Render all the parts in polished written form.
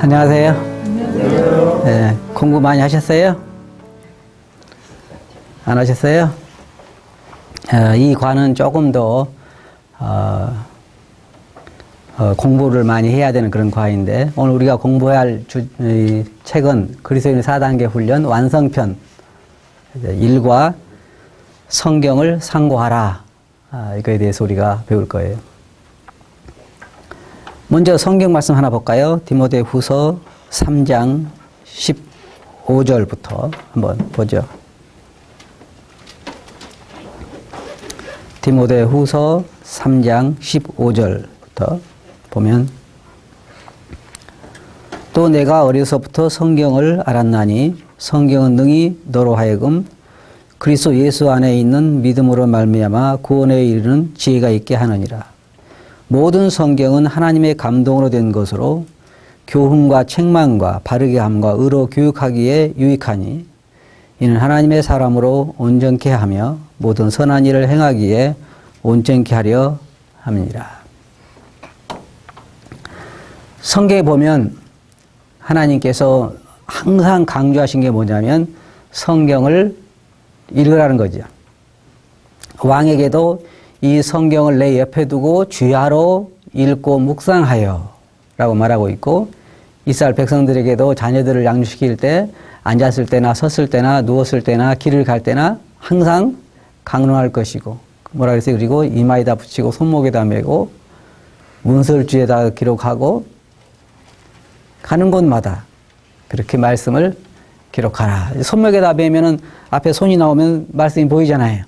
안녕하세요. 안녕하세요. 네, 공부 많이 하셨어요? 안 하셨어요? 이 과는 조금 더 공부를 많이 해야 되는 그런 과인데, 오늘 우리가 공부해야 할 책은 그리스도인의 4단계 훈련 완성편 1과 성경을 상고하라, 이거에 대해서 우리가 배울 거예요. 먼저 성경 말씀 하나 볼까요? 디모데후서 3장 15절부터 한번 보죠. 디모데후서 3장 15절부터 보면, 또 내가 어려서부터 성경을 알았나니 성경은 능히 너로 하여금 그리스도 예수 안에 있는 믿음으로 말미암아 구원에 이르는 지혜가 있게 하느니라. 모든 성경은 하나님의 감동으로 된 것으로 교훈과 책망과 바르게 함과 의로 교육하기에 유익하니 이는 하나님의 사람으로 온전케 하며 모든 선한 일을 행하기에 온전케 하려 함이니라. 성경에 보면 하나님께서 항상 강조하신 게 뭐냐면 성경을 읽으라는 거죠. 왕에게도 이 성경을 내 옆에 두고 주야로 읽고 묵상하여 라고 말하고 있고, 이스라엘 백성들에게도 자녀들을 양육시킬 때 앉았을 때나 섰을 때나 누웠을 때나 길을 갈 때나 항상 강론할 것이고, 뭐라 그랬어요? 그리고 이마에다 붙이고 손목에다 메고 문설주에다 기록하고 가는 곳마다 그렇게 말씀을 기록하라. 손목에다 매면은 앞에 손이 나오면 말씀이 보이잖아요.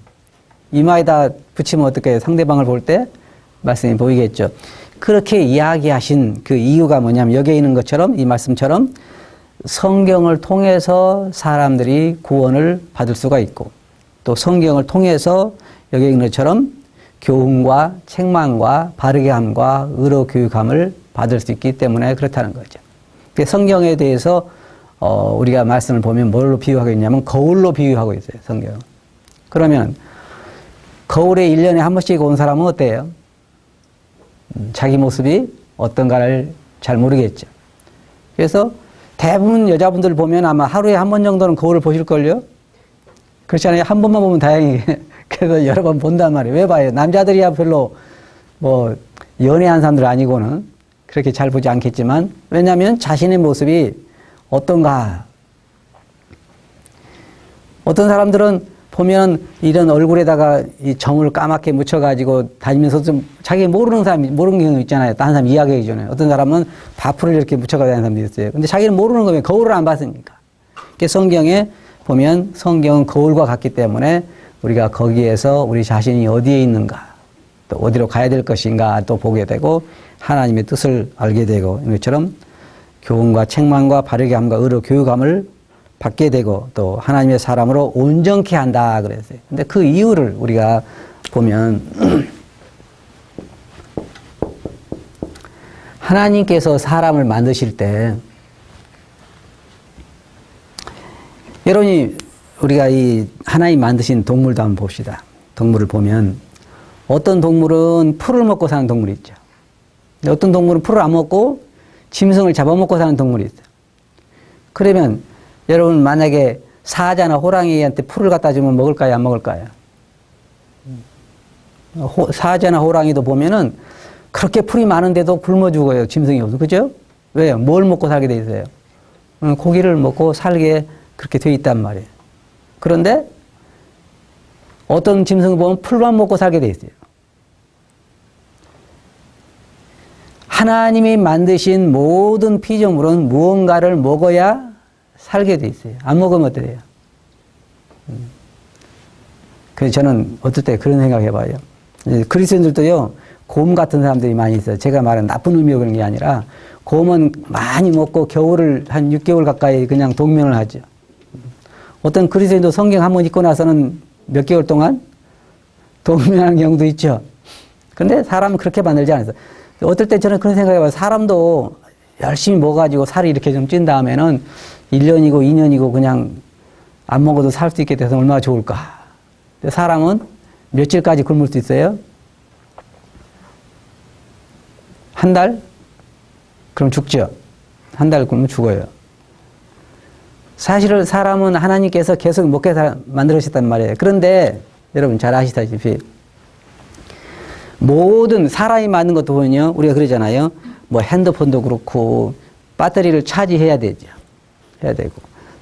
이마에다 붙이면 어떻게 해요? 상대방을 볼 때 말씀이 보이겠죠. 그렇게 이야기하신 그 이유가 뭐냐면, 여기에 있는 것처럼, 이 말씀처럼 성경을 통해서 사람들이 구원을 받을 수가 있고, 또 성경을 통해서 여기에 있는 것처럼 교훈과 책망과 바르게 함과 의로 교육함을 받을 수 있기 때문에 그렇다는 거죠. 성경에 대해서 우리가 말씀을 보면 뭘로 비유하고 있냐면 거울로 비유하고 있어요, 성경은. 그러면 거울에 1년에 한 번씩 온 사람은 어때요? 자기 모습이 어떤가를 잘 모르겠죠. 그래서 대부분 여자분들 보면 아마 하루에 한 번 정도는 거울을 보실걸요? 그렇잖아요. 한 번만 보면 다행히. 그래서 여러 번 본단 말이에요. 왜 봐요? 남자들이야 별로 뭐 연애한 사람들 아니고는 그렇게 잘 보지 않겠지만, 왜냐하면 자신의 모습이 어떤가. 어떤 사람들은 보면 이런 얼굴에다가 이 점을 까맣게 묻혀가지고 다니면서 좀 자기 모르는 경우 있잖아요. 다른 사람 이야기하기 전에. 어떤 사람은 바프를 이렇게 묻혀가지고 다니는 사람도 있어요. 근데 자기는 모르는 거면 거울을 안 봤으니까. 성경에 보면 성경은 거울과 같기 때문에 우리가 거기에서 우리 자신이 어디에 있는가, 또 어디로 가야 될 것인가 또 보게 되고, 하나님의 뜻을 알게 되고, 이것처럼 교훈과 책망과 바르게 함과 의로 교육함을 받게 되고, 또 하나님의 사람으로 온전케 한다 그랬어요. 근데 그 이유를 우리가 보면 하나님께서 사람을 만드실 때, 여러분이 우리가 이 하나님 만드신 동물도 한번 봅시다. 동물을 보면 어떤 동물은 풀을 먹고 사는 동물이 있죠. 어떤 동물은 풀을 안 먹고 짐승을 잡아먹고 사는 동물이 있어요. 그러면 여러분 만약에 사자나 호랑이한테 풀을 갖다 주면 먹을까요? 안 먹을까요? 사자나 호랑이도 보면은 그렇게 풀이 많은데도 굶어 죽어요. 짐승이 없어. 그죠? 왜요? 뭘 먹고 살게 돼 있어요? 고기를 먹고 살게 그렇게 돼 있단 말이에요. 그런데 어떤 짐승을 보면 풀만 먹고 살게 돼 있어요. 하나님이 만드신 모든 피조물은 무언가를 먹어야 살게 돼 있어요. 안 먹으면 어떻게 돼요? 그래서 저는 어떨 때 그런 생각 해봐요. 그리스도인들도요, 곰 같은 사람들이 많이 있어요. 제가 말하는 나쁜 의미로 그런 게 아니라, 곰은 많이 먹고 겨울을 한 6개월 가까이 그냥 동면을 하죠. 어떤 그리스도인도 성경 한 번 읽고 나서는 몇 개월 동안 동면하는 경우도 있죠. 그런데 사람은 그렇게 만들지 않았어요. 어떨 때 저는 그런 생각해봐요. 사람도 열심히 먹어가지고 살이 이렇게 좀 찐 다음에는 1년이고 2년이고 그냥 안 먹어도 살 수 있게 돼서 얼마나 좋을까. 사람은 며칠까지 굶을 수 있어요? 한 달? 그럼 죽죠. 한 달 굶으면 죽어요. 사실은 사람은 하나님께서 계속 먹게 만들으셨단 말이에요. 그런데 여러분 잘 아시다시피 모든 사람이 만든 것도 보면요. 우리가 그러잖아요. 뭐 핸드폰도 그렇고 배터리를 차지해야 되죠. 해야 되고.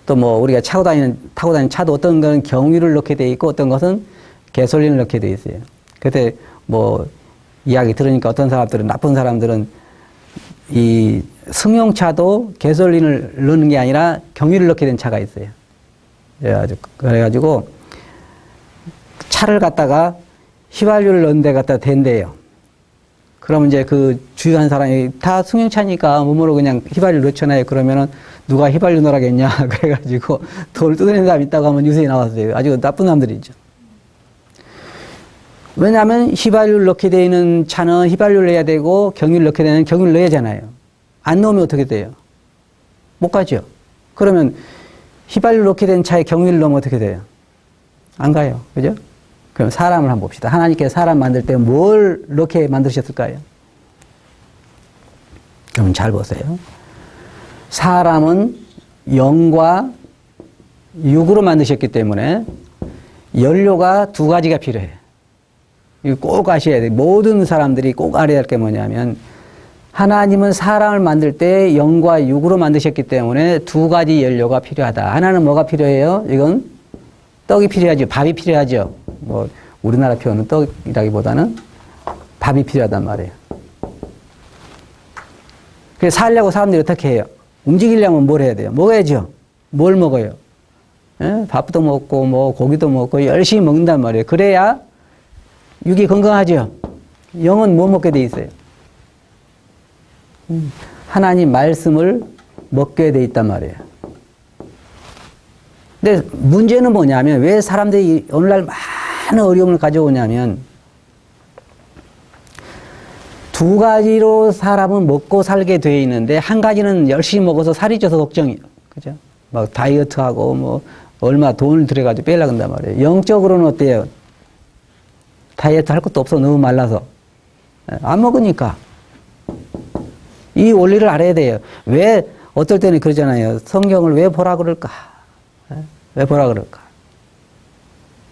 또 뭐 우리가 타고 다니는 차도 어떤 건 경유를 넣게 돼 있고 어떤 것은 가솔린을 넣게 돼 있어요. 그때 뭐 이야기 들으니까 어떤 사람들은, 나쁜 사람들은 이 승용차도 가솔린을 넣는 게 아니라 경유를 넣게 된 차가 있어요. 그래가지고 차를 갖다가 휘발유를 넣는 데 갖다 댄대요. 그러면 이제 그 주유한 사람이 다 승용차니까 몸으로 그냥 휘발유를 넣잖아요. 그러면은 누가 휘발유 넣으라겠냐. 그래가지고 돈을 뜯어낸 사람이 있다고 하면 뉴스에 나왔어요. 아주 나쁜 사람들이죠. 왜냐하면 휘발유를 넣게 되는 차는 휘발유를 넣어야 되고 경유를 넣게 되는 경유를 넣어야 하잖아요. 안 넣으면 어떻게 돼요? 못 가죠. 그러면 휘발유를 넣게 된 차에 경유를 넣으면 어떻게 돼요? 안 가요. 그죠? 그럼 사람을 한번 봅시다. 하나님께서 사람 만들 때 뭘 넣게 만드셨을까요? 여러분 잘 보세요. 사람은 영과 육으로 만드셨기 때문에 연료가 두 가지가 필요해요. 이거 꼭 아셔야 돼요. 모든 사람들이 꼭 알아야 할 게 뭐냐면 하나님은 사람을 만들 때 영과 육으로 만드셨기 때문에 두 가지 연료가 필요하다. 하나는 뭐가 필요해요? 이건 떡이 필요하죠. 밥이 필요하죠. 뭐 우리나라 표현은 떡이라기보다는 밥이 필요하단 말이에요. 그래서 살려고 사람들이 어떻게 해요? 움직이려면 뭘 해야 돼요? 먹어야죠. 뭘 먹어요? 예? 밥도 먹고 뭐 고기도 먹고 열심히 먹는단 말이에요. 그래야 육이 건강하죠. 영은 뭐 먹게 돼 있어요? 하나님 말씀을 먹게 돼 있단 말이에요. 근데 문제는 뭐냐면 왜 사람들이 오늘날 많은 어려움을 가져오냐면 두 가지로 사람은 먹고 살게 돼 있는데 한 가지는 열심히 먹어서 살이 쪄서 걱정이에요. 그죠? 막 다이어트하고 뭐 얼마 돈을 들여가지고 빼려고 한단 말이에요. 영적으로는 어때요? 다이어트 할 것도 없어. 너무 말라서. 안 먹으니까. 이 원리를 알아야 돼요. 왜, 어떨 때는 그러잖아요. 성경을 왜 보라 그럴까? 왜 보라 그럴까?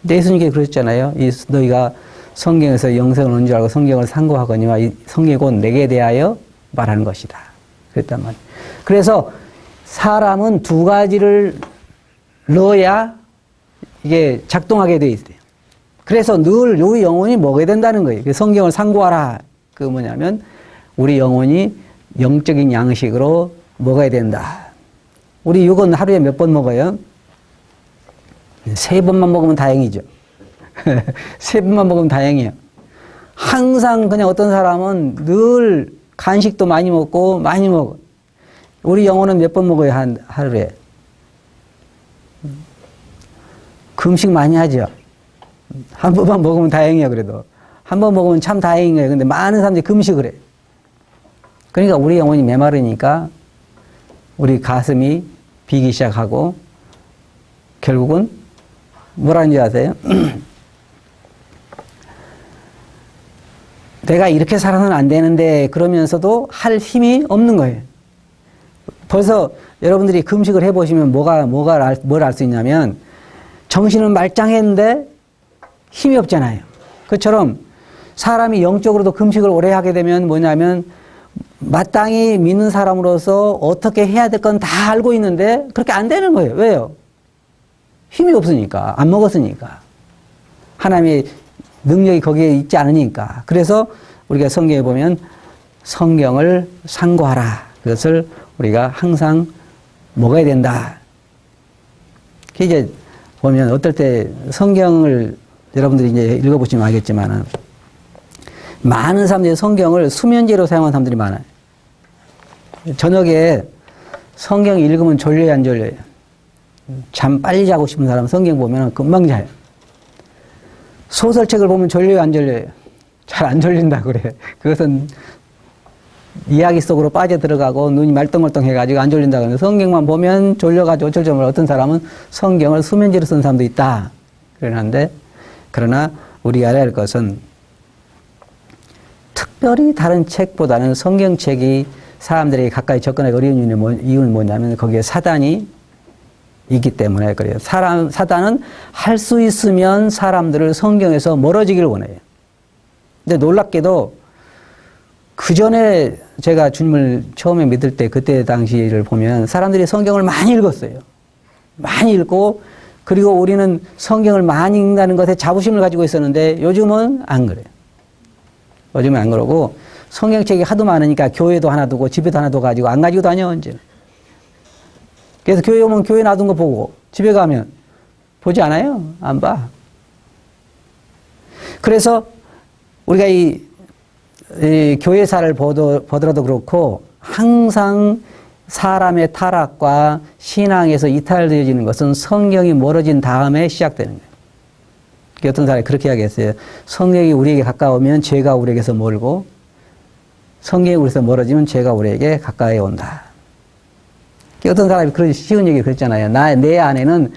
근데 예수님께서 그러셨잖아요. 너희가 성경에서 영생을 얻는 줄 알고 성경을 상고하거니와 이 성경이 곧 내게 대하여 말하는 것이다. 그랬단 말이에요. 그래서 사람은 두 가지를 넣어야 이게 작동하게 돼 있어요. 그래서 늘 우리 영혼이 먹어야 된다는 거예요. 성경을 상고하라. 그 뭐냐면 우리 영혼이 영적인 양식으로 먹어야 된다. 우리 육은 하루에 몇 번 먹어요? 3번만 먹으면 다행이죠. 3번만 먹으면 다행이에요. 항상 그냥 어떤 사람은 늘 간식도 많이 먹고 많이 먹어. 우리 영혼은 몇 번 먹어요? 하루에? 금식 많이 하죠. 한 번만 먹으면 다행이에요. 그래도 한 번 먹으면 참 다행인 거예요. 근데 많은 사람들이 금식을 해. 그러니까 우리 영혼이 메마르니까 우리 가슴이 비기 시작하고 결국은 뭐라는지 아세요? 내가 이렇게 살아서는 안 되는데 그러면서도 할 힘이 없는 거예요. 벌써 여러분들이 금식을 해보시면 뭘 알 수 있냐면 정신은 말짱했는데 힘이 없잖아요. 그처럼 사람이 영적으로도 금식을 오래 하게 되면 뭐냐면 마땅히 믿는 사람으로서 어떻게 해야 될 건 다 알고 있는데 그렇게 안 되는 거예요. 왜요? 힘이 없으니까. 안 먹었으니까. 하나님의 능력이 거기에 있지 않으니까. 그래서 우리가 성경에 보면 성경을 상고하라. 그것을 우리가 항상 먹어야 된다. 이제 보면 어떨 때 성경을 여러분들이 이제 읽어보시면 알겠지만 많은 사람들이 성경을 수면제로 사용하는 사람들이 많아요. 저녁에 성경 읽으면 졸려요, 안 졸려요? 잠 빨리 자고 싶은 사람 성경 보면 금방 자요. 소설책을 보면 졸려요, 안 졸려요? 잘 안 졸린다 그래. 그것은 이야기 속으로 빠져들어가고 눈이 말똥말똥 해가지고 안 졸린다 그러는데 성경만 보면 졸려가지고 어쩔 줄 몰라. 어떤 사람은 성경을 수면제로 쓴 사람도 있다. 그러는데 그러나 우리가 알아야 할 것은 특별히 다른 책보다는 성경책이 사람들이 가까이 접근하기 어려운 이유는 뭐냐면 거기에 사단이 있기 때문에 그래요. 사단은 할 수 있으면 사람들을 성경에서 멀어지기를 원해요. 근데 놀랍게도 그 전에 제가 주님을 처음에 믿을 때 그때 당시를 보면 사람들이 성경을 많이 읽었어요. 많이 읽고 그리고 우리는 성경을 많이 읽는다는 것에 자부심을 가지고 있었는데 요즘은 안 그래요. 요즘은 안 그러고 성경책이 하도 많으니까 교회도 하나 두고 집에도 하나 둬가지고 안 가지고 다녀 이제. 그래서 교회 오면 교회 놔둔 거 보고 집에 가면 보지 않아요? 안 봐. 그래서 우리가 이 교회사를 보더라도 그렇고 항상 사람의 타락과 신앙에서 이탈되어지는 것은 성경이 멀어진 다음에 시작되는 거예요. 어떤 사람이 그렇게 이야기했어요. 성경이 우리에게 가까우면 죄가 우리에게서 멀고 성경이 우리에게서 멀어지면 죄가 우리에게 가까이 온다. 어떤 사람이 그런 쉬운 얘기 그랬잖아요. 내 안에는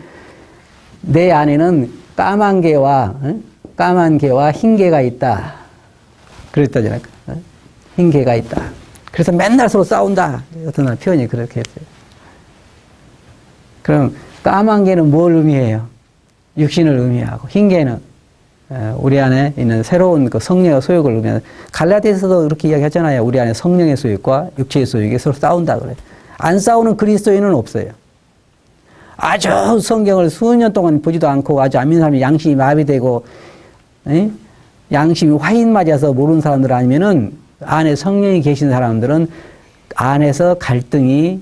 까만 개와 흰 개가 있다. 그랬다잖아요. 흰 개가 있다. 그래서 맨날 서로 싸운다. 어떤 사람 표현이 그렇게 했어요. 그럼 까만 개는 뭘 의미해요? 육신을 의미하고 흰 개는 우리 안에 있는 새로운 그 성령의 소욕을 의미하는. 갈라디아서도 그렇게 이야기하잖아요. 우리 안에 성령의 소욕과 육체의 소욕이 서로 싸운다 그래. 안 싸우는 그리스도인은 없어요. 아주 성경을 수년 동안 보지도 않고 아주 안 믿는 사람이 양심이 마비되고 양심이 화인 맞아서 모르는 사람들 아니면은 안에 성령이 계신 사람들은 안에서 갈등이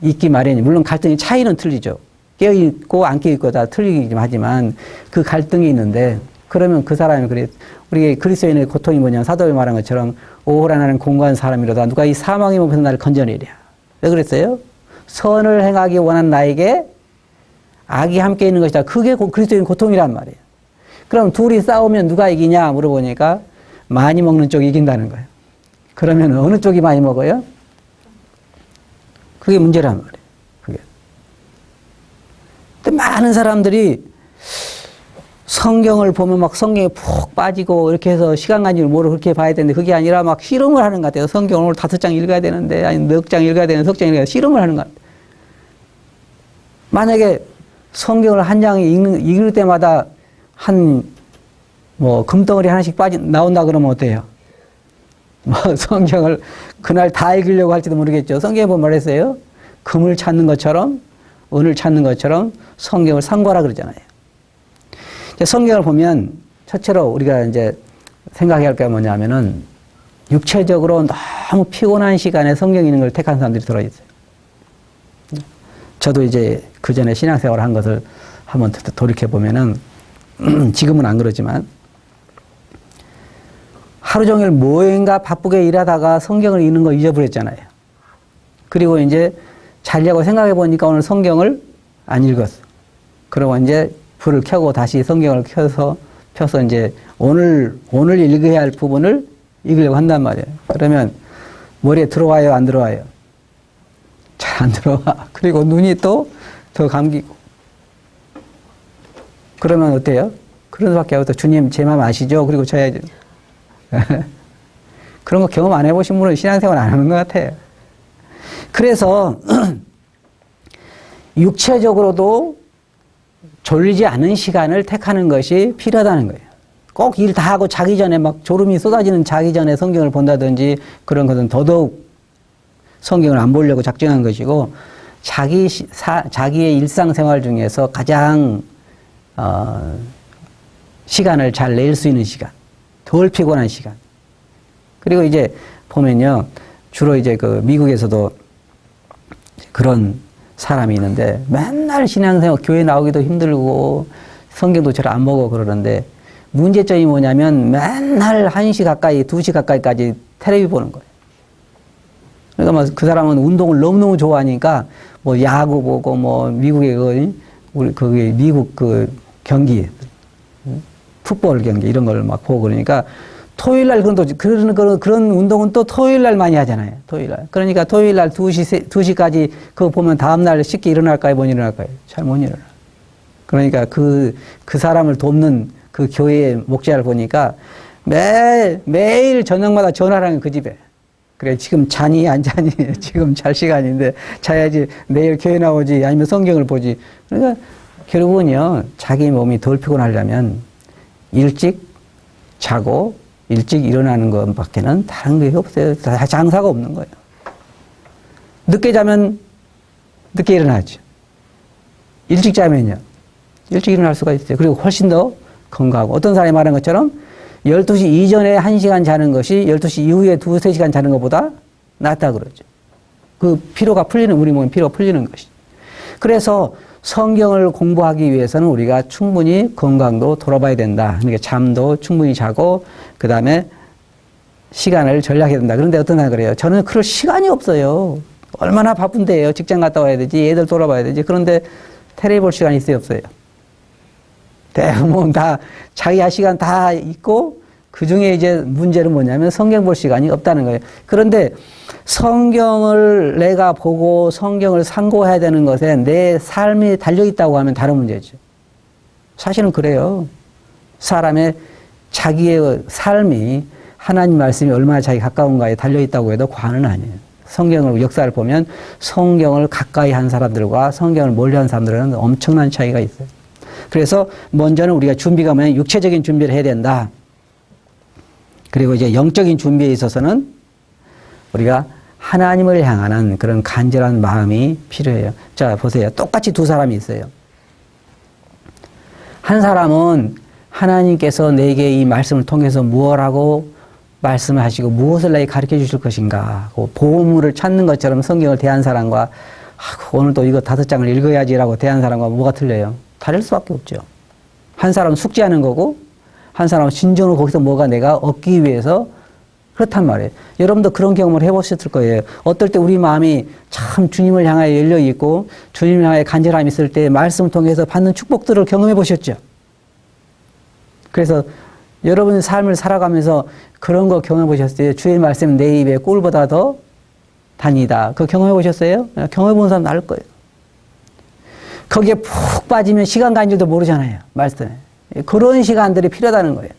있기 마련이에요. 물론 갈등의 차이는 틀리죠. 깨어있고 안 깨어있고 다 틀리긴 하지만 그 갈등이 있는데 그러면 그 사람이 그래. 우리 그리스도인의 고통이 뭐냐면 사도에 말한 것처럼 오호라 나는 공고한 사람이로다. 누가 이 사망의 몸에서 나를 건져내랴. 왜 그랬어요? 선을 행하기 원한 나에게 악이 함께 있는 것이다. 그게 그리스도인 고통이란 말이에요. 그럼 둘이 싸우면 누가 이기냐 물어보니까 많이 먹는 쪽이 이긴다는 거예요. 그러면 어느 쪽이 많이 먹어요? 그게 문제란 말이에요. 그게. 근데 많은 사람들이 성경을 보면 막 성경에 푹 빠지고 이렇게 해서 시간 가지를 모르고 그렇게 봐야 되는데 그게 아니라 막 실험을 하는 것 같아요. 성경 오늘 5장 읽어야 되는데 아니 몇 장 읽어야 되는데 석 장 읽어야 되는데 실험을 하는 것 같아요. 만약에 성경을 한 장 읽을 때마다 금덩어리 하나씩 나온다 그러면 어때요? 성경을 그날 다 읽으려고 할지도 모르겠죠. 성경에 보면 말했어요. 금을 찾는 것처럼, 은을 찾는 것처럼 성경을 상고하라 그러잖아요. 성경을 보면 첫째로 우리가 이제 생각해야 할 게 뭐냐면은 육체적으로 너무 피곤한 시간에 성경 읽는 걸 택한 사람들이 들어있어요. 저도 이제 그 전에 신앙생활을 한 것을 한번 돌이켜보면은 지금은 안 그러지만 하루 종일 뭐인가 바쁘게 일하다가 성경을 읽는 거 잊어버렸잖아요. 그리고 이제 자려고 생각해 보니까 오늘 성경을 안 읽었어. 그러고 이제 불을 켜고 다시 성경을 펴서 이제 오늘 읽어야 할 부분을 읽으려고 한단 말이에요. 그러면 머리에 들어와요, 안 들어와요? 잘 안 들어와. 그리고 눈이 또 더 감기고. 그러면 어때요? 그런 수밖에 없어. 주님 제 마음 아시죠? 그리고 저야죠. 그런 거 경험 안 해보신 분은 신앙생활 안 하는 것 같아요. 그래서 육체적으로도 졸리지 않은 시간을 택하는 것이 필요하다는 거예요. 꼭 일 다 하고 자기 전에 막 졸음이 쏟아지는 자기 전에 성경을 본다든지 그런 것은 더더욱 성경을 안 보려고 작정한 것이고 자기의 일상생활 중에서 가장 시간을 잘 낼 수 있는 시간, 덜 피곤한 시간. 그리고 이제 보면요, 주로 이제 그 미국에서도 그런 사람이 있는데 맨날 신앙생활 교회 나오기도 힘들고 성경도 잘 안 보고 그러는데 문제점이 뭐냐면 맨날 1시 가까이, 2시 가까이까지 텔레비 보는 거예요. 그러니까 그 사람은 운동을 너무너무 좋아하니까 뭐 야구 보고 뭐 미국의 미국 그 경기, 풋볼 경기 이런 걸 막 보고 그러니까 토요일 날 그런 운동은 또 토요일 날 많이 하잖아요. 토요일 날. 그러니까 토요일 날 2시까지 그거 보면 다음 날 쉽게 일어날까요? 못 일어날까요? 잘 못 일어나. 그러니까 그 사람을 돕는 그 교회의 목자를 보니까 매일 저녁마다 전화를 하는 그 집에. 그래, 지금 자니, 안 자니? 지금 잘 시간인데, 자야지, 내일 교회 나오지, 아니면 성경을 보지. 그러니까, 결국은요, 자기 몸이 덜 피곤하려면, 일찍 자고, 일찍 일어나는 것밖에는 다른 게 없어요. 다 장사가 없는 거예요. 늦게 자면, 늦게 일어나죠. 일찍 자면요, 일찍 일어날 수가 있어요. 그리고 훨씬 더 건강하고. 어떤 사람이 말한 것처럼, 12시 이전에 1시간 자는 것이 12시 이후에 2-3시간 자는 것보다 낫다 그러죠. 그 피로가 풀리는, 우리 몸의 피로가 풀리는 것이. 그래서 성경을 공부하기 위해서는 우리가 충분히 건강도 돌아봐야 된다. 그러니까 잠도 충분히 자고, 그 다음에 시간을 전략해야 된다. 그런데 어떤 사람이 그래요. 저는 그럴 시간이 없어요. 얼마나 바쁜데요. 직장 갔다 와야 되지, 애들 돌아봐야 되지. 그런데 텔레비 볼 시간이 있어요, 없어요? 대부분 다 자기 할 시간 다 있고, 그 중에 이제 문제는 뭐냐면 성경 볼 시간이 없다는 거예요. 그런데 성경을 내가 보고 성경을 상고해야 되는 것에 내 삶이 달려있다고 하면 다른 문제죠. 사실은 그래요. 사람의 자기의 삶이 하나님 말씀이 얼마나 자기 가까운가에 달려있다고 해도 과언은 아니에요. 성경을 역사를 보면 성경을 가까이 한 사람들과 성경을 멀리 한 사람들은 엄청난 차이가 있어요. 그래서 먼저는 우리가 준비가 뭐냐면 육체적인 준비를 해야 된다. 그리고 이제 영적인 준비에 있어서는 우리가 하나님을 향하는 그런 간절한 마음이 필요해요. 자, 보세요. 똑같이 두 사람이 있어요. 한 사람은 하나님께서 내게 이 말씀을 통해서 무엇하고 말씀을 하시고 무엇을 내게 가르쳐 주실 것인가 하고 보물을 찾는 것처럼 성경을 대한 사람과 오늘 또 이거 5장을 읽어야지라고 대한 사람과 뭐가 틀려요? 다를 수밖에 없죠. 한 사람은 숙지하는 거고 한 사람은 진정으로 거기서 뭐가 내가 얻기 위해서 그렇단 말이에요. 여러분도 그런 경험을 해보셨을 거예요. 어떨 때 우리 마음이 참 주님을 향하여 열려있고 주님을 향하여 간절함이 있을 때 말씀을 통해서 받는 축복들을 경험해 보셨죠. 그래서 여러분의 삶을 살아가면서 그런 거 경험해 보셨어요? 주의 말씀 내 입에 꿀보다 더 단이다. 그거 경험해 보셨어요? 경험해 본 사람 알 거예요. 거기에 푹 빠지면 시간 가는 줄도 모르잖아요. 말씀에. 그런 시간들이 필요하다는 거예요.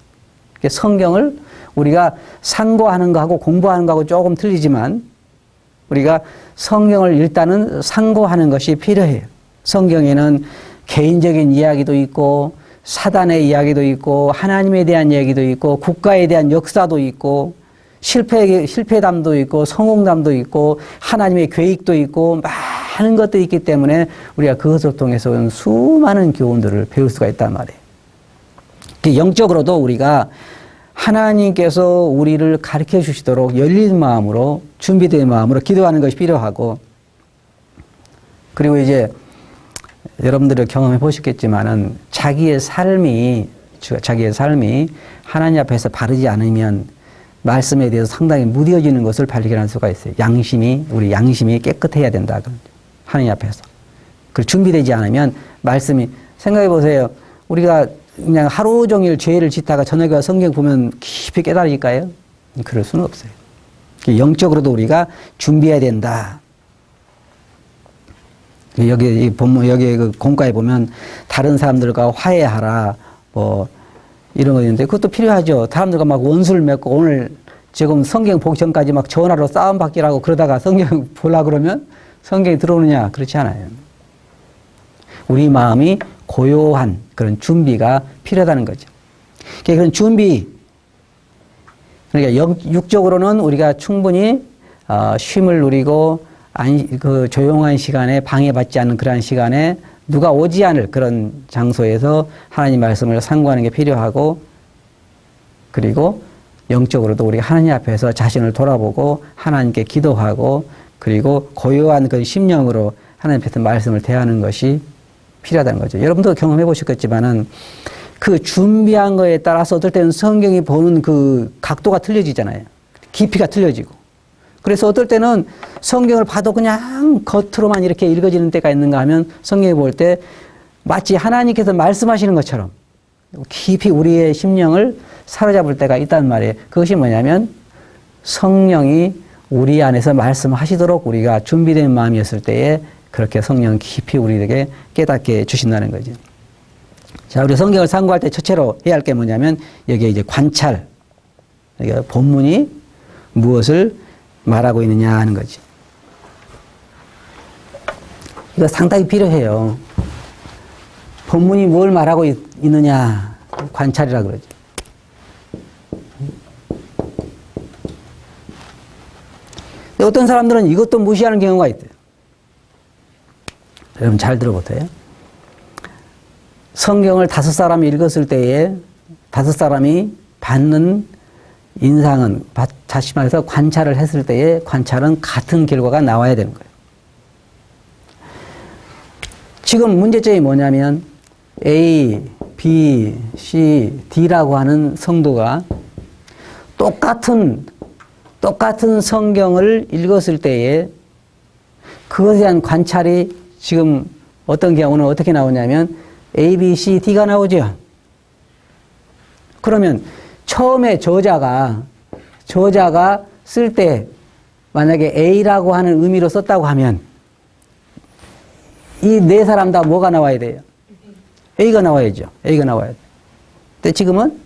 성경을 우리가 상고하는 거하고 공부하는 거하고 조금 틀리지만 우리가 성경을 일단은 상고하는 것이 필요해요. 성경에는 개인적인 이야기도 있고 사단의 이야기도 있고 하나님에 대한 이야기도 있고 국가에 대한 역사도 있고 실패담도 있고 성공담도 있고 하나님의 계획도 있고 많은 것들이 있기 때문에 우리가 그것을 통해서 수많은 교훈들을 배울 수가 있단 말이에요. 영적으로도 우리가 하나님께서 우리를 가르쳐 주시도록 열린 마음으로 준비된 마음으로 기도하는 것이 필요하고 그리고 이제 여러분들이 경험해 보셨겠지만은 자기의 삶이 하나님 앞에서 바르지 않으면 말씀에 대해서 상당히 무뎌지는 것을 발견할 수가 있어요. 우리 양심이 깨끗해야 된다. 하나님 앞에서. 그리고 준비되지 않으면 말씀이 생각해 보세요. 우리가 그냥 하루 종일 죄를 짓다가 저녁에 와서 성경 보면 깊이 깨달을까요? 그럴 수는 없어요. 영적으로도 우리가 준비해야 된다. 여기 본문 여기 그 공과에 보면 다른 사람들과 화해하라 뭐 이런 거 있는데 그것도 필요하죠. 사람들과 막 원수를 맺고 오늘 지금 성경 보기 전까지 막 전화로 싸움 받기라고 그러다가 성경 보려 그러면 성경이 들어오느냐? 그렇지 않아요. 우리 마음이 고요한 그런 준비가 필요하다는 거죠. 그런 준비, 그러니까 육적으로는 우리가 충분히 쉼을 누리고 그 조용한 시간에 방해받지 않는 그러한 시간에 누가 오지 않을 그런 장소에서 하나님 말씀을 상고하는 게 필요하고 그리고 영적으로도 우리가 하나님 앞에서 자신을 돌아보고 하나님께 기도하고 그리고 고요한 그 심령으로 하나님 앞에서 말씀을 대하는 것이 필요하다는 거죠. 여러분도 경험해 보셨겠지만은 그 준비한 거에 따라서 어떨 때는 성경이 보는 그 각도가 틀려지잖아요. 깊이가 틀려지고. 그래서 어떨 때는 성경을 봐도 그냥 겉으로만 이렇게 읽어지는 때가 있는가 하면 성경을 볼 때 마치 하나님께서 말씀하시는 것처럼 깊이 우리의 심령을 사로잡을 때가 있단 말이에요. 그것이 뭐냐면 성령이 우리 안에서 말씀하시도록 우리가 준비된 마음이었을 때에 그렇게 성령 깊이 우리에게 깨닫게 주신다는 거죠. 자, 우리 성경을 상고할 때 첫째로 해야 할 게 뭐냐면 여기에 이제 관찰. 본문이 무엇을 말하고 있느냐 하는 거지. 이거 상당히 필요해요. 본문이 뭘 말하고 있느냐 관찰이라 그러죠. 근데 어떤 사람들은 이것도 무시하는 경우가 있대요. 여러분 잘 들어보세요. 성경을 5사람이 읽었을 때에 5사람이 받는 인상은, 다시 말해서 관찰을 했을 때에 관찰은 같은 결과가 나와야 되는 거예요. 지금 문제점이 뭐냐면 A, B, C, D라고 하는 성도가 똑같은 성경을 읽었을 때에 그것에 대한 관찰이 지금 어떤 경우는 어떻게 나오냐면 A, B, C, D가 나오죠. 그러면 처음에 저자가 쓸 때 만약에 A라고 하는 의미로 썼다고 하면 이 네 사람 다 뭐가 나와야 돼요? A가 나와야죠. A가 나와야 돼요. 근데 지금은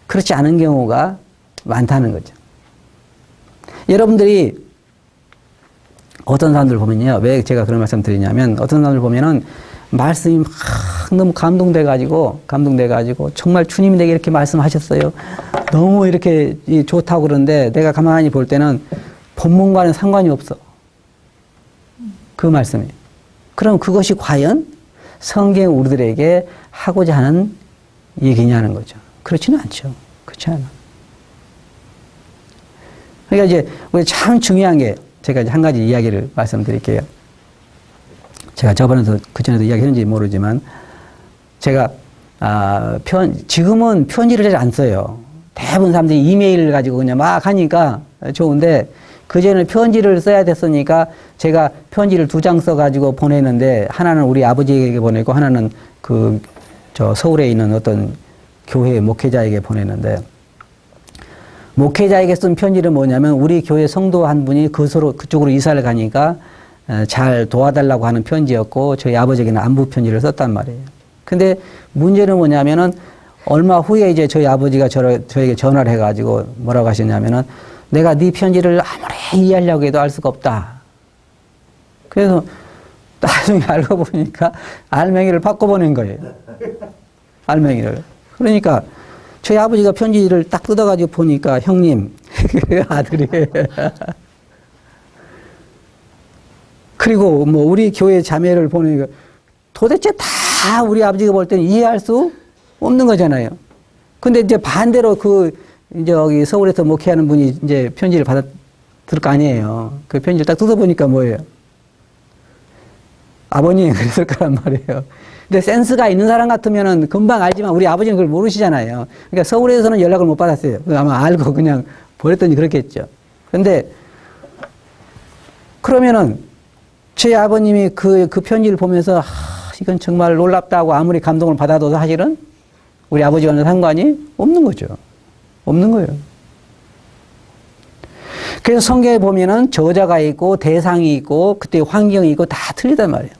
그렇지 않은 경우가 많다는 거죠. 여러분들이 어떤 사람들 보면요. 왜 제가 그런 말씀 드리냐면 어떤 사람들 보면은 말씀이 막 너무 감동돼가지고 정말 주님이 내게 이렇게 말씀하셨어요. 너무 이렇게 좋다고 그러는데 내가 가만히 볼 때는 본문과는 상관이 없어. 그 말씀이. 그럼 그것이 과연 성경 우리들에게 하고자 하는 얘기냐는 거죠. 그렇지는 않죠. 그렇지 않아. 그러니까 이제 우리 참 중요한 게 제가 이제 한 가지 이야기를 말씀드릴게요. 제가 저번에도 그전에도 이야기했는지 모르지만 제가 지금은 편지를 잘 안 써요. 대부분 사람들이 이메일을 가지고 그냥 막 하니까 좋은데 그전에는 편지를 써야 됐으니까 제가 편지를 2장 써가지고 보내는데 하나는 우리 아버지에게 보내고 하나는 서울에 있는 어떤 교회 목회자에게 보내는데 목회자에게 쓴 편지는 뭐냐면 우리 교회 성도 한 분이 그쪽으로 이사를 가니까 잘 도와달라고 하는 편지였고 저희 아버지에게는 안부 편지를 썼단 말이에요. 근데 문제는 뭐냐면은 얼마 후에 이제 저희 아버지가 저에게 전화를 해가지고 뭐라고 하셨냐면은 내가 네 편지를 아무리 이해하려고 해도 알 수가 없다. 그래서 나중에 알고 보니까 알맹이를 바꿔보낸 거예요. 알맹이를. 그러니까 저희 아버지가 편지를 딱 뜯어가지고 보니까 형님, 아들이. 그리고 뭐 우리 교회 자매를 보내니까 도대체 다 우리 아버지가 볼 때는 이해할 수 없는 거잖아요. 근데 이제 반대로 이제 여기 서울에서 목회하는 분이 이제 편지를 받았을 거 아니에요. 그 편지를 딱 뜯어보니까 뭐예요? 아버님 그랬을 거란 말이에요. 근데 센스가 있는 사람 같으면은 금방 알지만 우리 아버지는 그걸 모르시잖아요. 그러니까 서울에서는 연락을 못 받았어요. 아마 알고 그냥 보냈더니 그렇겠죠. 근데 그러면은 제 아버님이 그 편지를 보면서 이건 정말 놀랍다고 아무리 감동을 받아도 사실은 우리 아버지와는 상관이 없는 거죠. 없는 거예요. 그래서 성경에 보면은 저자가 있고 대상이 있고 그때 환경이 있고 다 틀리단 말이에요.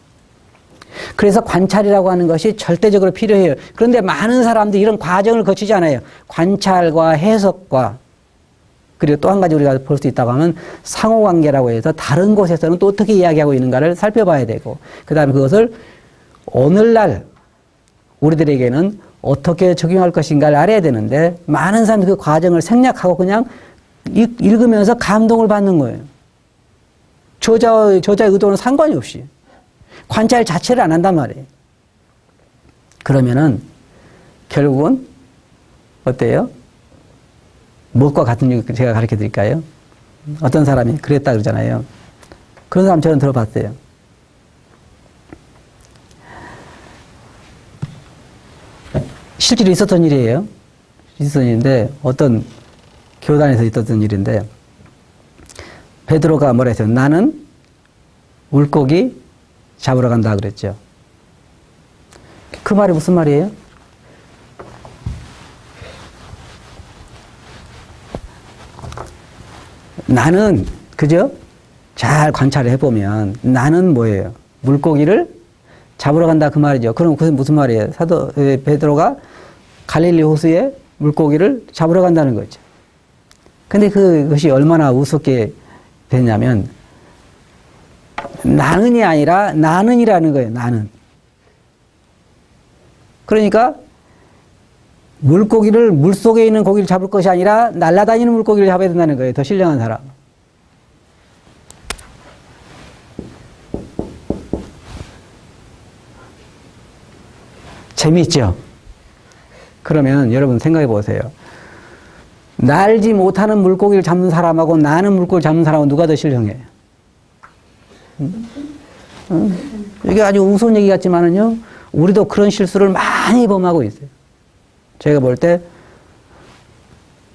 그래서 관찰이라고 하는 것이 절대적으로 필요해요. 그런데 많은 사람들이 이런 과정을 거치지 않아요. 관찰과 해석과 그리고 또 한 가지 우리가 볼 수 있다고 하면 상호관계라고 해서 다른 곳에서는 또 어떻게 이야기하고 있는가를 살펴봐야 되고 그 다음에 그것을 오늘날 우리들에게는 어떻게 적용할 것인가를 알아야 되는데 많은 사람들이 그 과정을 생략하고 그냥 읽으면서 감동을 받는 거예요. 저자의 의도는 상관이 없이 관찰 자체를 안 한단 말이에요. 그러면은 결국은 어때요? 무엇과 같은 얘기 제가 가르쳐 드릴까요? 어떤 사람이 그랬다 그러잖아요. 그런 사람 저는 들어봤어요. 실제로 있었던 일이에요. 있었던 일인데 어떤 교단에서 있었던 일인데 베드로가 뭐라 했어요? 나는 물고기 잡으러 간다 그랬죠. 그 말이 무슨 말이에요? 나는 그죠? 잘 관찰을 해보면 나는 뭐예요? 물고기를 잡으러 간다 그 말이죠. 그럼 그게 무슨 말이에요? 사도 베드로가 갈릴리 호수에 물고기를 잡으러 간다는 거죠. 근데 그것이 얼마나 우습게 됐냐면 나는이 아니라 나는이라는 거예요. 나는. 그러니까 물고기를 물속에 있는 고기를 잡을 것이 아니라 날아다니는 물고기를 잡아야 된다는 거예요. 더 신령한 사람. 재미있죠? 그러면 여러분 생각해 보세요. 날지 못하는 물고기를 잡는 사람하고 나는 물고기를 잡는 사람은 누가 더 신령해? 이게 아주 우스운 얘기 같지만은요, 우리도 그런 실수를 많이 범하고 있어요. 제가 볼 때,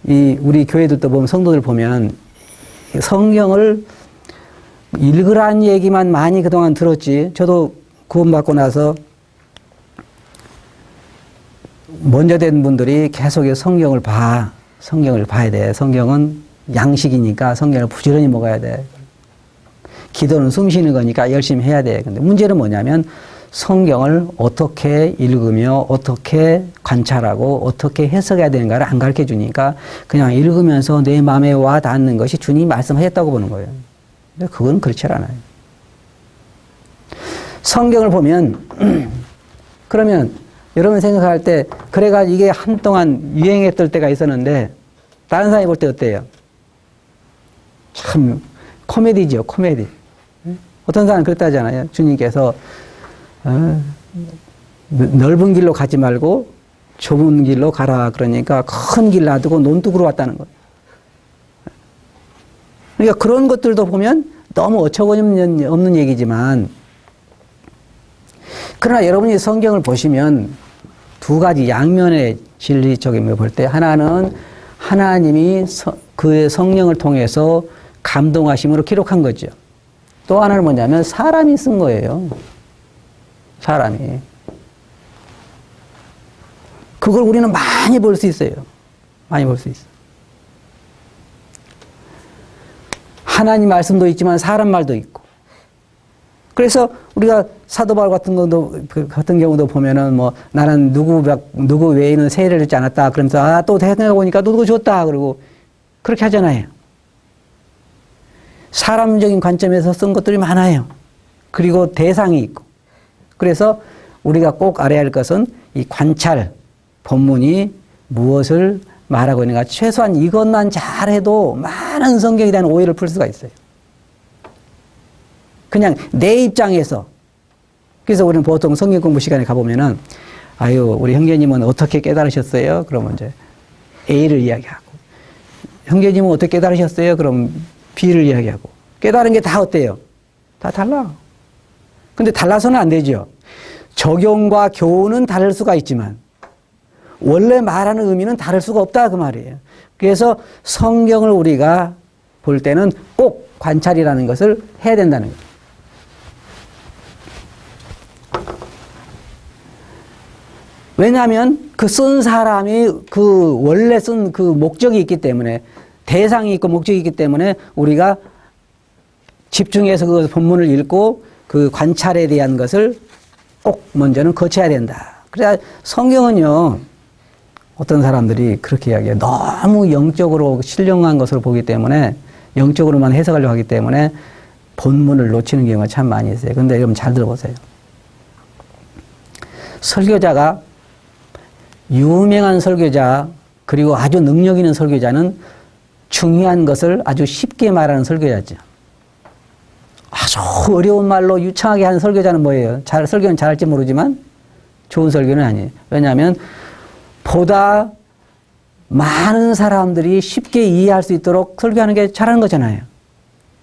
우리 교회들도 보면, 성도들 보면, 성경을 읽으라는 얘기만 많이 그동안 들었지, 저도 구원받고 나서, 먼저 된 분들이 계속 성경을 봐야 돼. 성경은 양식이니까 성경을 부지런히 먹어야 돼. 기도는 숨 쉬는 거니까 열심히 해야 돼. 근데 문제는 뭐냐면 성경을 어떻게 읽으며 어떻게 관찰하고 어떻게 해석해야 되는가를 안 가르쳐 주니까 그냥 읽으면서 내 마음에 와 닿는 것이 주님이 말씀하셨다고 보는 거예요. 근데 그건 그렇지 않아요. 성경을 보면 그러면 여러분 생각할 때 그래가지고 이게 한동안 유행했던 때가 있었는데 다른 사람이 볼 때 어때요? 참 코미디죠, 코미디. 어떤 사람은 그랬다잖아요. 주님께서 넓은 길로 가지 말고 좁은 길로 가라 그러니까 큰 길 놔두고 논둑으로 왔다는 거예요. 그러니까 그런 것들도 보면 너무 어처구니 없는 얘기지만 그러나 여러분이 성경을 보시면 두 가지 양면의 진리적인 볼 때 하나는 하나님이 그의 성령을 통해서 감동하심으로 기록한 거죠. 또 하나는 뭐냐면 사람이 쓴 거예요. 사람이. 그걸 우리는 많이 볼 수 있어요. 많이 볼 수 있어요. 하나님 말씀도 있지만 사람 말도 있고. 그래서 우리가 사도 바울 같은 경우도 보면은 뭐 나는 누구 외에는 세례를 주지 않았다. 그러면서 또 생각해 보니까 누구 줬다. 그러고 그렇게 하잖아요. 사람적인 관점에서 쓴 것들이 많아요. 그리고 대상이 있고. 그래서 우리가 꼭 알아야 할 것은 이 관찰, 본문이 무엇을 말하고 있는가. 최소한 이것만 잘해도 많은 성경에 대한 오해를 풀 수가 있어요. 그냥 내 입장에서. 그래서 우리는 보통 성경 공부 시간에 가보면은, 아유, 우리 형제님은 어떻게 깨달으셨어요? 그러면 이제 A를 이야기하고. 형제님은 어떻게 깨달으셨어요? 그럼 B를 이야기하고. 깨달은 게 다 어때요? 다 달라. 근데 달라서는 안 되죠. 적용과 교훈은 다를 수가 있지만, 원래 말하는 의미는 다를 수가 없다. 그 말이에요. 그래서 성경을 우리가 볼 때는 꼭 관찰이라는 것을 해야 된다는 거예요. 왜냐하면 그 쓴 사람이 그 원래 쓴 그 목적이 있기 때문에 대상이 있고 목적이 있기 때문에 우리가 집중해서 그 본문을 읽고 그 관찰에 대한 것을 꼭 먼저는 거쳐야 된다. 그래야 성경은요, 어떤 사람들이 그렇게 이야기해요. 너무 영적으로 신령한 것으로 보기 때문에 영적으로만 해석하려고 하기 때문에 본문을 놓치는 경우가 참 많이 있어요. 그런데 여러분 잘 들어보세요. 설교자가 유명한 설교자 그리고 아주 능력 있는 설교자는 중요한 것을 아주 쉽게 말하는 설교자죠. 아주 어려운 말로 유창하게 하는 설교자는 뭐예요? 설교는 잘할지 모르지만 좋은 설교는 아니에요. 왜냐하면 보다 많은 사람들이 쉽게 이해할 수 있도록 설교하는 게 잘하는 거잖아요.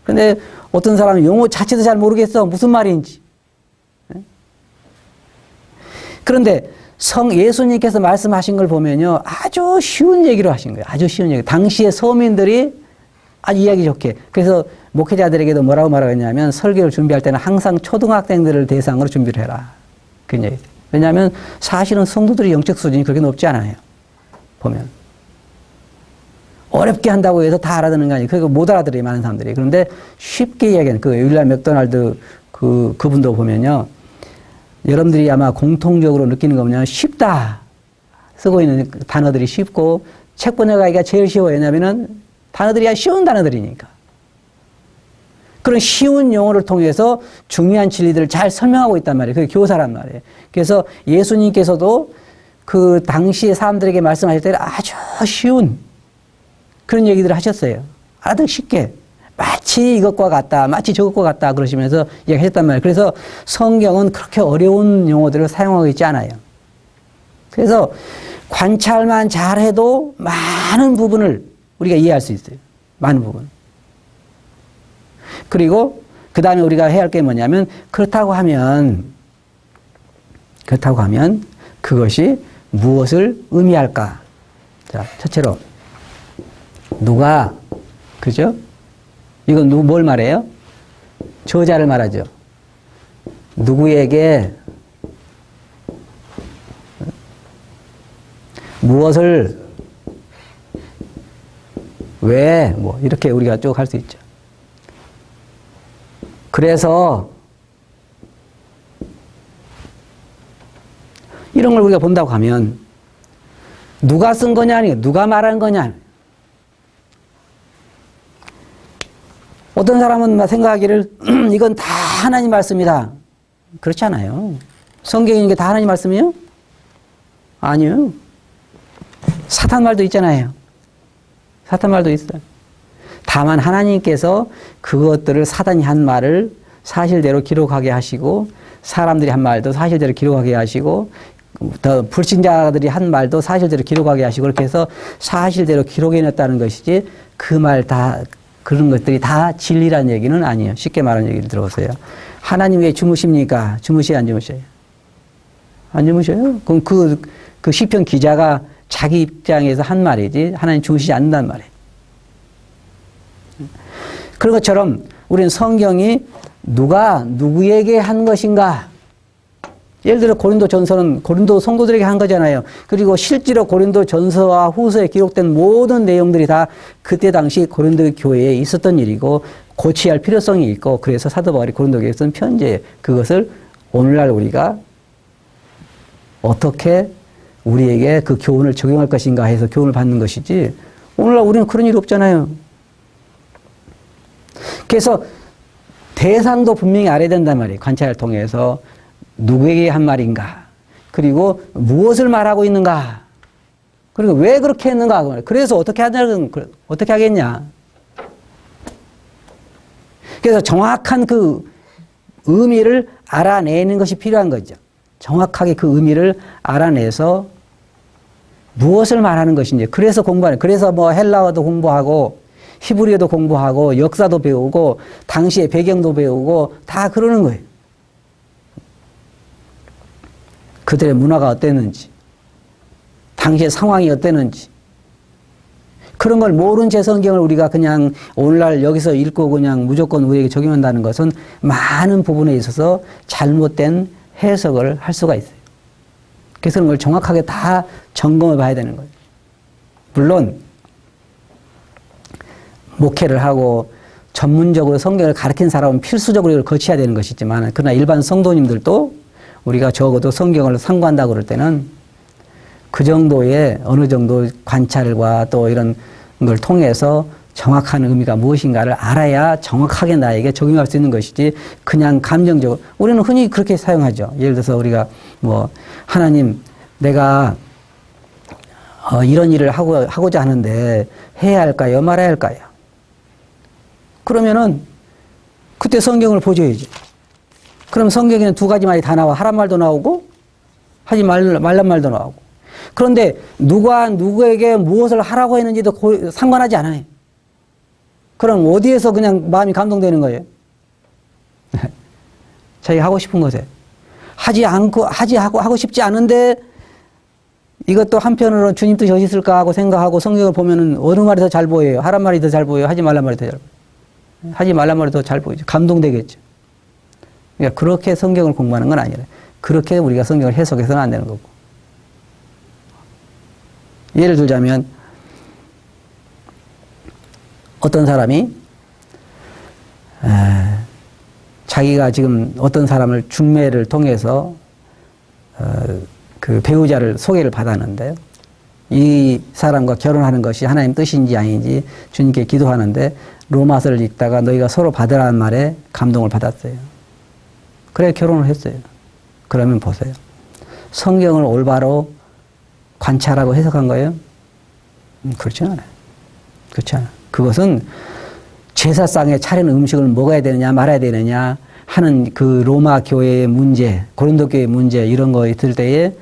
근데 어떤 사람은 용어 자체도 잘 모르겠어. 무슨 말인지. 그런데 예수님께서 말씀하신 걸 보면요. 아주 쉬운 얘기로 하신 거예요. 아주 쉬운 얘기. 당시의 서민들이 아주 이해하기 좋게. 그래서 목회자들에게도 뭐라고 말하고 했냐면 설교를 준비할 때는 항상 초등학생들을 대상으로 준비를 해라. 그런 얘기. 왜냐하면 사실은 성도들의 영적 수준이 그렇게 높지 않아요. 보면. 어렵게 한다고 해서 다 알아듣는 거 아니에요. 그리고 못 알아들어요. 많은 사람들이. 그런데 쉽게 이야기하는 그 윌리엄 맥도날드 그분도 보면요. 여러분들이 아마 공통적으로 느끼는 거 뭐냐면 쉽다. 쓰고 있는 단어들이 쉽고 책 번역하기가 제일 쉬워요. 왜냐하면 단어들이 쉬운 단어들이니까. 그런 쉬운 용어를 통해서 중요한 진리들을 잘 설명하고 있단 말이에요. 그게 교사란 말이에요. 그래서 예수님께서도 그 당시에 사람들에게 말씀하실 때 아주 쉬운 그런 얘기들을 하셨어요. 알아듣기 쉽게. 마치 이것과 같다, 마치 저것과 같다 그러시면서 얘기하셨단 말이에요. 그래서 성경은 그렇게 어려운 용어들을 사용하고 있지 않아요. 그래서 관찰만 잘해도 많은 부분을 우리가 이해할 수 있어요. 많은 부분. 그리고 그 다음에 우리가 해야 할 게 뭐냐면 그렇다고 하면 그것이 무엇을 의미할까? 자, 첫째로 누가 그죠? 이건 뭘 말해요? 저자를 말하죠. 누구에게 무엇을 왜 뭐 이렇게 우리가 쭉 할 수 있죠. 그래서 이런 걸 우리가 본다고 하면 누가 쓴 거냐 아니면 누가 말한 거냐. 어떤 사람은 생각하기를 이건 다 하나님 말씀이다. 그렇지 않아요. 성경에 있는 게 다 하나님 말씀이에요? 아니요. 사탄 말도 있잖아요. 사탄 말도 있어요. 다만 하나님께서 그것들을 사단이 한 말을 사실대로 기록하게 하시고 사람들이 한 말도 사실대로 기록하게 하시고 더 불신자들이 한 말도 사실대로 기록하게 하시고 그렇게 해서 사실대로 기록해냈다는 것이지 그 말 다 그런 것들이 다 진리란 얘기는 아니에요. 쉽게 말하는 얘기를 들어보세요. 하나님 왜 주무십니까? 주무셔요? 안 주무셔요? 안 주무셔요? 그럼 그 시편 기자가 자기 입장에서 한 말이지 하나님 주무시지 않는단 말이에요. 그런 것처럼 우리는 성경이 누가 누구에게 한 것인가? 예를 들어 고린도 전서는 고린도 성도들에게 한 거잖아요. 그리고 실제로 고린도 전서와 후서에 기록된 모든 내용들이 다 그때 당시 고린도 교회에 있었던 일이고 고치할 필요성이 있고 그래서 사도 바울이 고린도 교회에 쓴 편지예요. 그것을 오늘날 우리가 어떻게 우리에게 그 교훈을 적용할 것인가 해서 교훈을 받는 것이지 오늘날 우리는 그런 일이 없잖아요. 그래서 대상도 분명히 알아야 된단 말이에요. 관찰을 통해서 누구에게 한 말인가 그리고 무엇을 말하고 있는가 그리고 왜 그렇게 했는가 그래서 어떻게 하겠냐. 그래서 정확한 그 의미를 알아내는 것이 필요한 거죠. 정확하게 그 의미를 알아내서 무엇을 말하는 것인지 그래서 공부하는 그래서 뭐 헬라어도 공부하고 히브리어도 공부하고 역사도 배우고 당시의 배경도 배우고 다 그러는 거예요. 그들의 문화가 어땠는지 당시의 상황이 어땠는지 그런 걸 모른 제 성경을 우리가 그냥 오늘날 여기서 읽고 그냥 무조건 우리에게 적용한다는 것은 많은 부분에 있어서 잘못된 해석을 할 수가 있어요. 그래서 그걸 정확하게 다 점검해 봐야 되는 거예요. 물론 목회를 하고 전문적으로 성경을 가르친 사람은 필수적으로 이걸 거쳐야 되는 것이지만 그러나 일반 성도님들도 우리가 적어도 성경을 상고한다고 그럴 때는 그 정도의 어느 정도 관찰과 또 이런 걸 통해서 정확한 의미가 무엇인가를 알아야 정확하게 나에게 적용할 수 있는 것이지 그냥 감정적으로 우리는 흔히 그렇게 사용하죠. 예를 들어서 우리가 뭐 하나님 내가 이런 일을 하고자 하는데 해야 할까요? 말아야 할까요? 그러면은 그때 성경을 보셔야지. 그럼 성경에는 두 가지 말이 다 나와. 하란 말도 나오고 하지 말란 말도 나오고. 그런데 누가 누구에게 무엇을 하라고 했는지도 상관하지 않아요. 그럼 어디에서 그냥 마음이 감동되는 거예요? 자기가 하고 싶은 것에. 하고 싶지 않은데 이것도 한편으로 주님 뜻이 어디 있을까 하고 생각하고 성경을 보면은 어느 말이 더 잘 보여요? 하란 말이 더 잘 보여요? 하지 말란 말이 더 잘 보여요? 하지 말란 말이 더 잘 보이죠. 감동되겠죠. 그러니까 그렇게 성경을 공부하는 건 아니라 그렇게 우리가 성경을 해석해서는 안 되는 거고. 예를 들자면 어떤 사람이 자기가 지금 어떤 사람을 중매를 통해서 그 배우자를 소개를 받았는데요. 이 사람과 결혼하는 것이 하나님 뜻인지 아닌지 주님께 기도하는데 로마서를 읽다가 너희가 서로 받으라는 말에 감동을 받았어요. 그래 결혼을 했어요. 그러면 보세요. 성경을 올바로 관찰하고 해석한 거예요? 그렇지 않아요. 그렇지 않아요. 그것은 제사상에 차리는 음식을 먹어야 되느냐 말아야 되느냐 하는 그 로마 교회의 문제, 고린도 교회의 문제 이런 거 있을 때에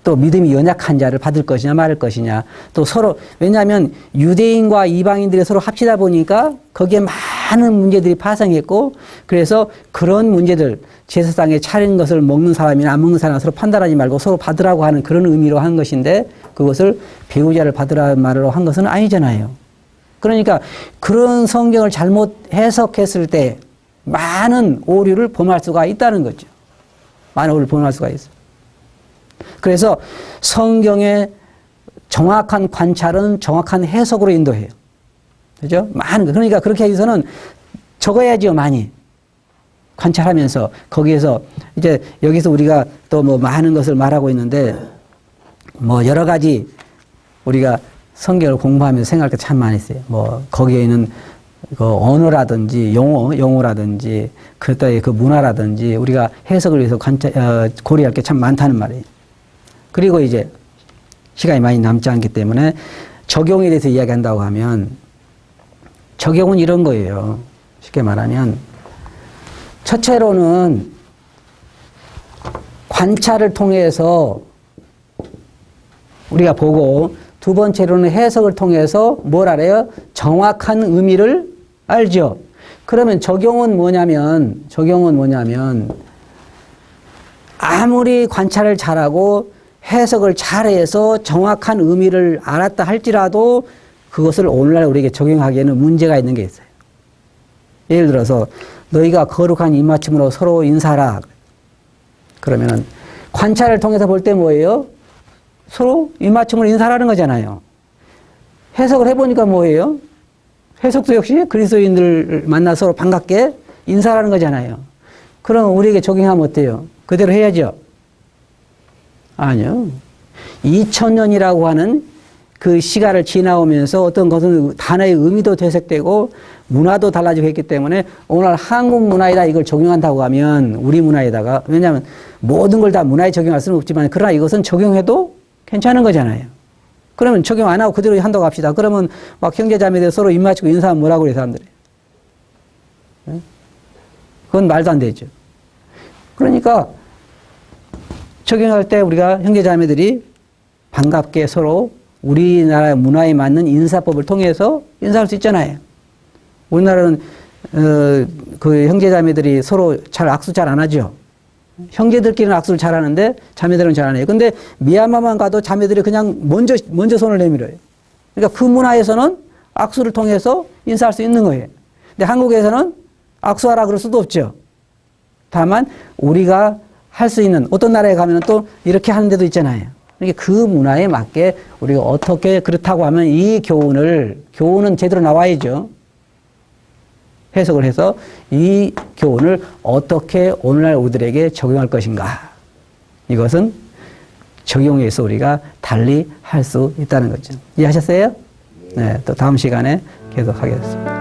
또 믿음이 연약한 자를 받을 것이냐 말을 것이냐 또 서로 왜냐하면 유대인과 이방인들이 서로 합치다 보니까 거기에 많은 문제들이 파생했고 그래서 그런 문제들 제사상에 차린 것을 먹는 사람이나 안 먹는 사람을 서로 판단하지 말고 서로 받으라고 하는 그런 의미로 한 것인데 그것을 배우자를 받으라는 말로 한 것은 아니잖아요. 그러니까 그런 성경을 잘못 해석했을 때 많은 오류를 범할 수가 있다는 거죠. 많은 오류를 범할 수가 있어요. 그래서 성경의 정확한 관찰은 정확한 해석으로 인도해요. 그죠? 많은 거. 그러니까 그렇게 해서는 적어야지요, 많이. 관찰하면서 거기에서 이제 여기서 우리가 또 뭐 많은 것을 말하고 있는데 뭐 여러 가지 우리가 성경을 공부하면서 생각할 게 참 많이 있어요. 뭐 거기에 있는 그 언어라든지 용어라든지 그때의 그 문화라든지 우리가 해석을 위해서 고려할 게 참 많다는 말이에요. 그리고 이제 시간이 많이 남지 않기 때문에 적용에 대해서 이야기한다고 하면 적용은 이런 거예요. 쉽게 말하면 첫째로는 관찰을 통해서 우리가 보고 두 번째로는 해석을 통해서 뭘 알아요? 정확한 의미를 알죠. 그러면 적용은 뭐냐면 아무리 관찰을 잘하고 해석을 잘해서 정확한 의미를 알았다 할지라도 그것을 오늘날 우리에게 적용하기에는 문제가 있는 게 있어요. 예를 들어서 너희가 거룩한 입맞춤으로 서로 인사하라. 그러면은 관찰을 통해서 볼 때 뭐예요? 서로 입맞춤으로 인사하라는 거잖아요. 해석을 해보니까 뭐예요? 해석도 역시 그리스도인들 만나 서로 반갑게 인사하라는 거잖아요. 그럼 우리에게 적용하면 어때요? 그대로 해야죠. 아니요. 2000년이라고 하는 그 시간을 지나오면서 어떤 것은 단어의 의미도 되색되고 문화도 달라지고 했기 때문에 오늘 한국 문화에다 이걸 적용한다고 하면 우리 문화에다가 왜냐하면 모든 걸 다 문화에 적용할 수는 없지만 그러나 이것은 적용해도 괜찮은 거잖아요. 그러면 적용 안 하고 그대로 한다고 합시다. 그러면 막 형제자매들 서로 입 맞추고 인사하면 뭐라고 그래요, 사람들이. 그건 말도 안 되죠. 그러니까 적용할 때 우리가 형제자매들이 반갑게 서로 우리나라의 문화에 맞는 인사법을 통해서 인사할 수 있잖아요. 우리나라는 그 형제자매들이 서로 잘 악수 잘 안 하죠. 형제들끼리는 악수를 잘 하는데 자매들은 잘 안 해요. 근데 미얀마만 가도 자매들이 그냥 먼저 손을 내밀어요. 그러니까 그 문화에서는 악수를 통해서 인사할 수 있는 거예요. 근데 한국에서는 악수하라 그럴 수도 없죠. 다만 우리가 할 수 있는 어떤 나라에 가면 또 이렇게 하는 데도 있잖아요. 그러니까 그 문화에 맞게 우리가 어떻게 그렇다고 하면 이 교훈은 제대로 나와야죠. 해석을 해서 이 교훈을 어떻게 오늘날 우리들에게 적용할 것인가. 이것은 적용해서 우리가 달리 할 수 있다는 거죠. 이해하셨어요? 네, 또 다음 시간에 계속 하겠습니다.